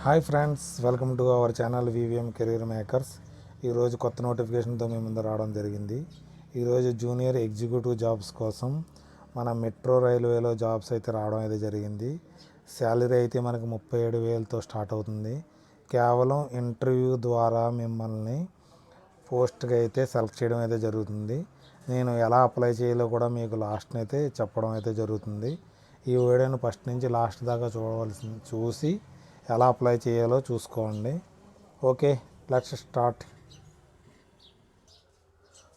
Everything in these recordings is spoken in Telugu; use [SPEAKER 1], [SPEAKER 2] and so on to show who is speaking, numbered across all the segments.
[SPEAKER 1] Hi friends, welcome to our channel VVM career makers. ఈరోజు కొత్త నోటిఫికేషన్తో మీ ముందు రావడం జరిగింది. ఈరోజు జూనియర్ ఎగ్జిక్యూటివ్ జాబ్స్ కోసం మన మెట్రో రైల్వేలో జాబ్స్ అయితే రావడం అయితే జరిగింది. శాలరీ అయితే మనకు 37,000తో స్టార్ట్ అవుతుంది. కేవలం ఇంటర్వ్యూ ద్వారా మిమ్మల్ని పోస్ట్కి అయితే సెలెక్ట్ చేయడం అయితే జరుగుతుంది. నేను ఎలా అప్లై చేయాలో కూడా మీకు లాస్ట్ అయితే చెప్పడం అయితే జరుగుతుంది. ఈ వీడియోని ఫస్ట్ నుంచి లాస్ట్ దాకా చూసి ఎలా అప్లై చేయాలో చూసుకోండి. Okay, let's start.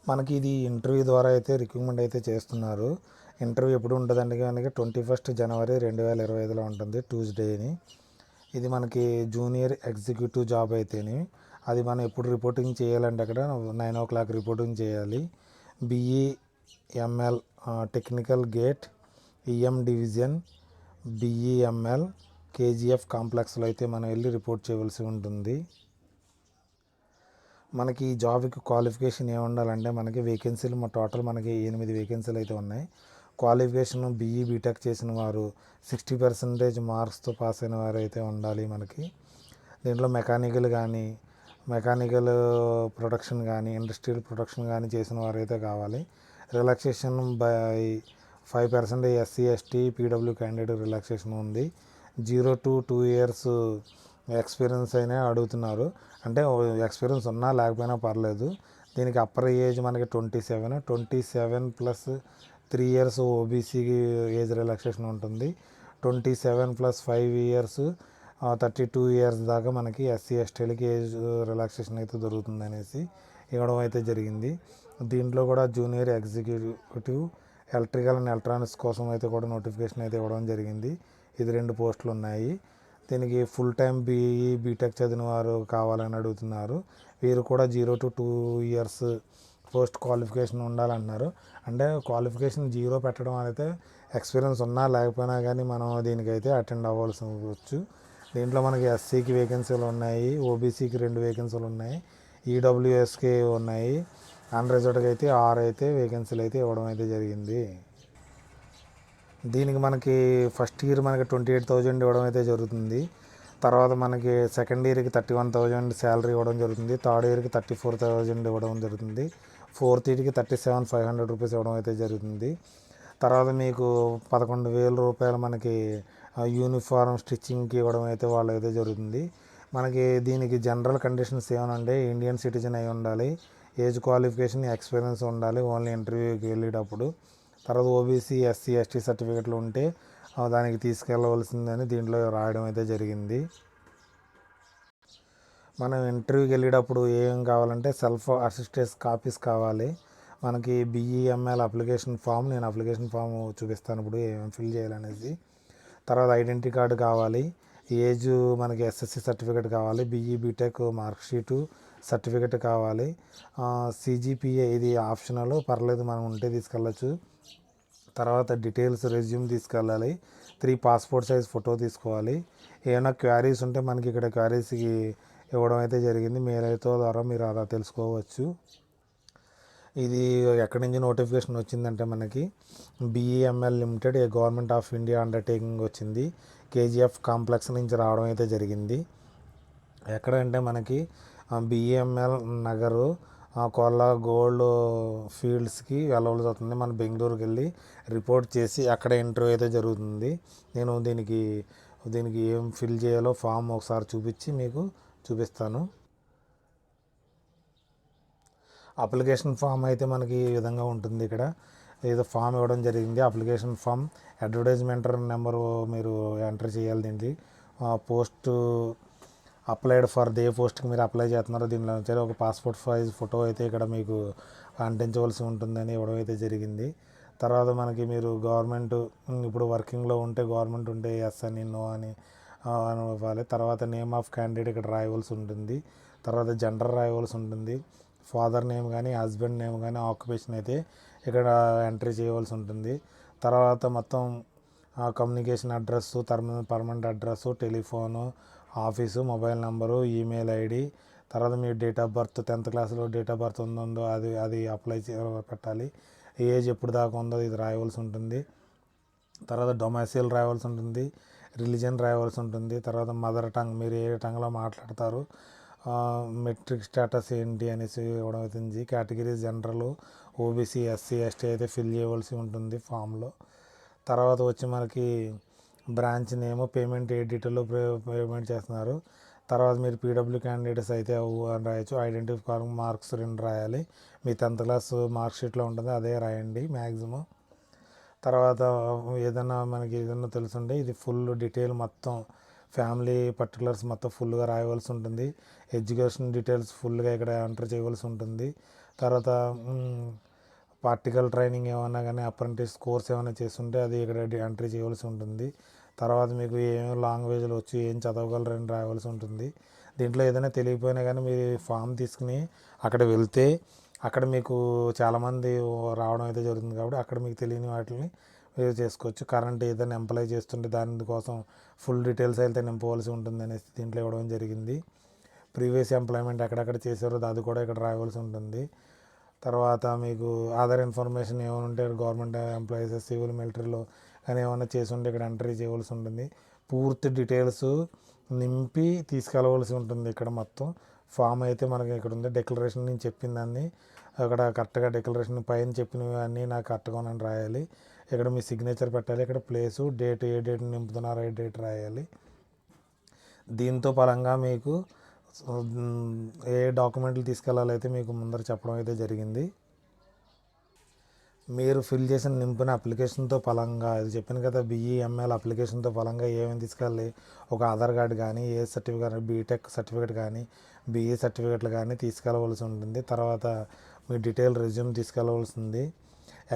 [SPEAKER 1] మనకి ఇది ఇంటర్వ్యూ ద్వారా అయితే రిక్రూట్మెంట్ అయితే చేస్తున్నారు. ఇంటర్వ్యూ ఎప్పుడు ఉంటుందండి? మనకి 21 జనవరి 2025లో ఉంటుంది, ట్యూస్డేని. ఇది మనకి జూనియర్ ఎగ్జిక్యూటివ్ జాబ్ అయితేనే. అది మనం ఎప్పుడు రిపోర్టింగ్ చేయాలంటే అక్కడ 9 o'clock రిపోర్టింగ్ చేయాలి. BEML technical gate, EM division, BEML KGF కాంప్లెక్స్లో అయితే మనం వెళ్ళి రిపోర్ట్ చేయవలసి ఉంటుంది. మనకి ఈ జాబ్కి క్వాలిఫికేషన్ ఏమి ఉండాలంటే, మనకి వేకెన్సీలు టోటల్ మనకి 8 వేకెన్సీలు అయితే ఉన్నాయి. క్వాలిఫికేషన్ బీటెక్ చేసిన వారు 60% మార్క్స్తో పాస్ అయిన వారు అయితే ఉండాలి. మనకి దీంట్లో మెకానికల్ ప్రొడక్షన్ కానీ, ఇండస్ట్రియల్ ప్రొడక్షన్ కానీ చేసిన వారు అయితే కావాలి. Relaxation by 5% SC ST PW candidate relaxation ఉంది. 0 to 2 years ఎక్స్పీరియన్స్ అయినా అడుగుతున్నారు. అంటే ఎక్స్పీరియన్స్ ఉన్నా లేకపోయినా పర్లేదు. దీనికి అప్పర్ ఏజ్ మనకి 27 ప్లస్ 3 years ఓబీసీకి ఏజ్ రిలాక్సేషన్ ఉంటుంది. 27 ప్లస్ 5 years 32 years దాకా మనకి SC STలకి ఏజ్ రిలాక్సేషన్ అయితే దొరుకుతుంది అనేసి ఇవ్వడం అయితే జరిగింది. దీంట్లో కూడా junior executive electrical and electronics కోసం అయితే కూడా నోటిఫికేషన్ అయితే ఇవ్వడం జరిగింది. ఇది 2 పోస్టులు ఉన్నాయి. దీనికి ఫుల్ టైం బీటెక్ చదివిన వారు కావాలని అడుగుతున్నారు. వీరు కూడా 0 to 2 years పోస్ట్ క్వాలిఫికేషన్ ఉండాలంటున్నారు. అంటే క్వాలిఫికేషన్ 0 పెట్టడం అయితే ఎక్స్పీరియన్స్ ఉన్నా లేకపోయినా కానీ మనం దీనికైతే అటెండ్ అవ్వాల్సి వచ్చు. దీంట్లో మనకి SCకి వేకెన్సీలు ఉన్నాయి, ఓబీసీకి 2 వేకెన్సీలు ఉన్నాయి, ఈడబ్ల్యూఎస్కి ఉన్నాయి. అన్రిజర్వ్డ్కి అయితే 6 అయితే వేకెన్సీలు అయితే ఇవ్వడం అయితే జరిగింది. దీనికి మనకి ఫస్ట్ ఇయర్ మనకి 28,000 ఇవ్వడం అయితే జరుగుతుంది. తర్వాత మనకి సెకండ్ ఇయర్కి 31,000 శాలరీ ఇవ్వడం జరుగుతుంది. థర్డ్ ఇయర్కి 34,000 ఇవ్వడం జరుగుతుంది. ఫోర్త్ ఇయర్కి 37,500 రూపీస్ ఇవ్వడం అయితే జరుగుతుంది. తర్వాత మీకు 11,000 రూపాయలు మనకి యూనిఫారం స్టిచ్చింగ్కి ఇవ్వడం అయితే వాళ్ళు అయితే జరుగుతుంది. మనకి దీనికి జనరల్ కండిషన్స్ ఏమనంటే, ఇండియన్ సిటిజన్ అయి ఉండాలి, ఏజ్ క్వాలిఫికేషన్ ఎక్స్పీరియన్స్ ఉండాలి ఓన్లీ ఇంటర్వ్యూకి వెళ్ళేటప్పుడు. తర్వాత ఓబీసీ SC ST సర్టిఫికెట్లు ఉంటే దానికి తీసుకెళ్ళవలసిందని దీంట్లో రాయడం అయితే జరిగింది. మనం ఇంటర్వ్యూకి వెళ్ళేటప్పుడు ఏం కావాలంటే సెల్ఫ్ అసిస్టెన్స్ కాపీస్ కావాలి. మనకి BEML అప్లికేషన్ ఫామ్, నేను అప్లికేషన్ ఫామ్ చూపిస్తాను ఇప్పుడు ఏమేమి ఫిల్ చేయాలనేసి. తర్వాత ఐడెంటిటీ కార్డు కావాలి, ఏజ్ మనకి SSC సర్టిఫికెట్ కావాలి, బీటెక్ మార్క్ షీటు సర్టిఫికెట్ కావాలి, CGPA ఇది ఆప్షనల్, పర్లేదు మనం ఉంటే తీసుకెళ్ళచ్చు. తర్వాత డీటెయిల్స్ రెజ్యూమ్ తీసుకెళ్ళాలి, 3 పాస్పోర్ట్ సైజ్ ఫోటో తీసుకోవాలి. ఏమైనా క్వారీస్ ఉంటే మనకి ఇక్కడ క్వారీస్కి ఇవ్వడం అయితే జరిగింది. మెయిల్ అయితే ద్వారా మీరు అలా తెలుసుకోవచ్చు. ఇది ఎక్కడి నుంచి నోటిఫికేషన్ వచ్చిందంటే, మనకి BEML limited A government of India undertaking వచ్చింది. KGF కాంప్లెక్స్ నుంచి రావడం అయితే జరిగింది. ఎక్కడంటే మనకి BEML నగరు కోలా గోల్డ్ ఫీల్డ్స్కి వెళ్ళవలసి అవుతుంది. మన బెంగళూరుకి వెళ్ళి రిపోర్ట్ చేసి అక్కడ ఇంటర్వ్యూ అయితే జరుగుతుంది. నేను దీనికి ఏం ఫిల్ చేయాలో ఫామ్ ఒకసారి చూపించి మీకు చూపిస్తాను. అప్లికేషన్ ఫామ్ అయితే మనకి ఈ విధంగా ఉంటుంది. ఇక్కడ ఏదో ఫామ్ ఇవ్వడం జరిగింది. అప్లికేషన్ ఫామ్, అడ్వర్టైజ్మెంట్ నెంబరు మీరు ఎంటర్ చేయాలి. దీనికి పోస్ట్ అప్లైడ్ ఫర్ దే పోస్ట్కి మీరు అప్లై చేస్తున్నారు. దీనిలో సరే ఒక పాస్పోర్ట్ సైజ్ ఫోటో అయితే ఇక్కడ మీకు అంటించవలసి ఉంటుందని ఇవ్వడం అయితే జరిగింది. తర్వాత మనకి మీరు గవర్నమెంట్ ఇప్పుడు వర్కింగ్లో ఉంటే, గవర్నమెంట్ ఉంటే ఎస్ అని నో అని ఇవ్వాలి. తర్వాత నేమ్ ఆఫ్ క్యాండిడేట్ ఇక్కడ రాయవలసి ఉంటుంది. తర్వాత జెండర్ రాయవలసి ఉంటుంది. ఫాదర్ నేమ్ కానీ హస్బెండ్ నేమ్ కానీ ఆక్యుపేషన్ అయితే ఇక్కడ ఎంట్రీ చేయవలసి ఉంటుంది. తర్వాత మొత్తం communication address, permanent address, telephone, office, mobile number, email ID, తర్వాత మీ డేట్ ఆఫ్ బర్త్, 10th క్లాస్లో డేట్ ఆఫ్ బర్త్ ఉందో అది అప్లై పెట్టాలి. ఏజ్ ఎప్పుడు దాకా ఉందో ఇది రాయవలసి ఉంటుంది. తర్వాత డొమైసిల్ రాయవలసి ఉంటుంది. రిలీజన్ రాయవలసి ఉంటుంది. తర్వాత మదర్ టంగ్, మీరు ఏ టంగ్లో మాట్లాడతారు, మెట్రిక్ స్టేటస్ ఏంటి అనేసి ఇవ్వడం అవుతుంది. Category general, OBC, SC, ST అయితే ఫిల్ చేయవలసి ఉంటుంది ఫామ్లో. తర్వాత వచ్చి మనకి బ్రాంచ్ నేమ్, పేమెంట్ ఏ డీటెయిల్లో పేమెంట్ చేస్తున్నారు. తర్వాత మీరు పీడబ్ల్యూ క్యాండిడేట్స్ అయితే అని రాయొచ్చు. ఐడెంటిఫై మార్క్స్ 2 రాయాలి. మీ 10th క్లాస్ మార్క్ షీట్లో ఉంటుంది, అదే రాయండి మ్యాక్సిమం. తర్వాత ఏదైనా మనకి ఏదైనా తెలుసుంటే ఇది ఫుల్ డీటెయిల్ మొత్తం ఫ్యామిలీ పర్టికులర్స్ మొత్తం ఫుల్గా రాయవలసి ఉంటుంది. ఎడ్యుకేషన్ డీటెయిల్స్ ఫుల్గా ఇక్కడ ఎంటర్ చేయవలసి ఉంటుంది. తర్వాత ప్రాక్టికల్ ట్రైనింగ్ ఏమైనా కానీ అప్రెంటిస్ కోర్స్ ఏమైనా చేస్తుంటే అది ఇక్కడ ఎంట్రీ చేయవలసి ఉంటుంది. తర్వాత మీకు ఏం లాంగ్వేజ్లు వచ్చి ఏం చదవగలరని రాయవలసి ఉంటుంది. దీంట్లో ఏదైనా తెలియకపోయినా కానీ మీరు ఫామ్ తీసుకుని అక్కడ వెళ్తే అక్కడ మీకు చాలామంది రావడం అయితే జరుగుతుంది. కాబట్టి అక్కడ మీకు తెలియని వాటిని మీరు చేసుకోవచ్చు. కరెంట్ ఏదైనా ఎంప్లాయ్ చేస్తుంటే దానికోసం ఫుల్ డీటెయిల్స్ అయితే నింపవలసి ఉంటుంది అనేసి దీంట్లో ఇవ్వడం జరిగింది. ప్రీవియస్ ఎంప్లాయ్మెంట్ ఎక్కడెక్కడ చేశారో అది కూడా ఇక్కడ రాయవలసి ఉంటుంది. తర్వాత మీకు ఆధార్ ఇన్ఫర్మేషన్ ఏమైనా ఉంటే గవర్నమెంట్ ఎంప్లాయీస్, సివిల్, మిలిటరీలో కానీ ఏమైనా చేసి ఉంటే ఇక్కడ ఎంట్రీ చేయవలసి ఉంటుంది. పూర్తి డీటెయిల్స్ నింపి తీసుకెళ్ళవలసి ఉంటుంది. ఇక్కడ మొత్తం ఫామ్ అయితే మనకి ఇక్కడ ఉంది. డిక్లరేషన్ నేను చెప్పిన దాన్ని అక్కడ కరెక్ట్గా డిక్లరేషన్ పైన చెప్పినవి అన్నీ నాకు కరెక్ట్గా అని రాయాలి. ఇక్కడ మీ సిగ్నేచర్ పెట్టాలి. ఇక్కడ ప్లేసు, డేట్, ఏ డేట్ నింపుతున్నారో ఏ డేట్ రాయాలి. దీంతో పరంగా మీకు ఏ డాక్యుమెంట్లు తీసుకెళ్ళాలి అయితే మీకు ముందర చెప్పడం అయితే జరిగింది. మీరు ఫిల్ చేసిన నింపిన అప్లికేషన్తో పలంగా ఇది చెప్పాను కదా, BE/ML అప్లికేషన్తో పలంగా ఏమేమి తీసుకెళ్ళాలి, ఒక ఆధార్ కార్డు కానీ, ఏ సర్టిఫికేట్, బీటెక్ సర్టిఫికేట్ కానీ, BE సర్టిఫికేట్లు కానీ తీసుకెళ్ళవలసి ఉంటుంది. తర్వాత మీ డీటెయిల్ రెజ్యూమ్ తీసుకెళ్ళవలసింది.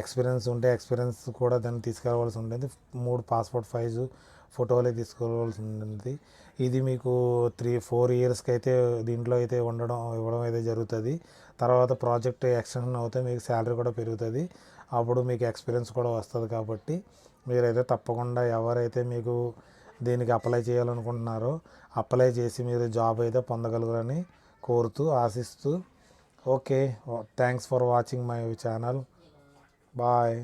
[SPEAKER 1] ఎక్స్పీరియన్స్ ఉంటే ఎక్స్పీరియన్స్ కూడా దాన్ని తీసుకెళ్ళవలసి ఉంటుంది. 3 పాస్పోర్ట్ సైజు ఫోటోలే తీసుకోవాల్సి ఉంటుంది. ఇది మీకు 3-4 ఇయర్స్కి అయితే దీంట్లో అయితే ఇవ్వడం అయితే జరుగుతుంది. తర్వాత ప్రాజెక్ట్ ఎక్స్టెన్షన్ అవుతే మీకు శాలరీ కూడా పెరుగుతుంది. అప్పుడు మీకు ఎక్స్పీరియన్స్ కూడా వస్తుంది. కాబట్టి మీరైతే తప్పకుండా ఎవరైతే మీకు దీనికి అప్లై చేయాలనుకుంటున్నారో అప్లై చేసి మీరు జాబ్ అయితే పొందగలరని కోరుతూ ఆశిస్తూ, okay, thanks for watching my channel. Bye.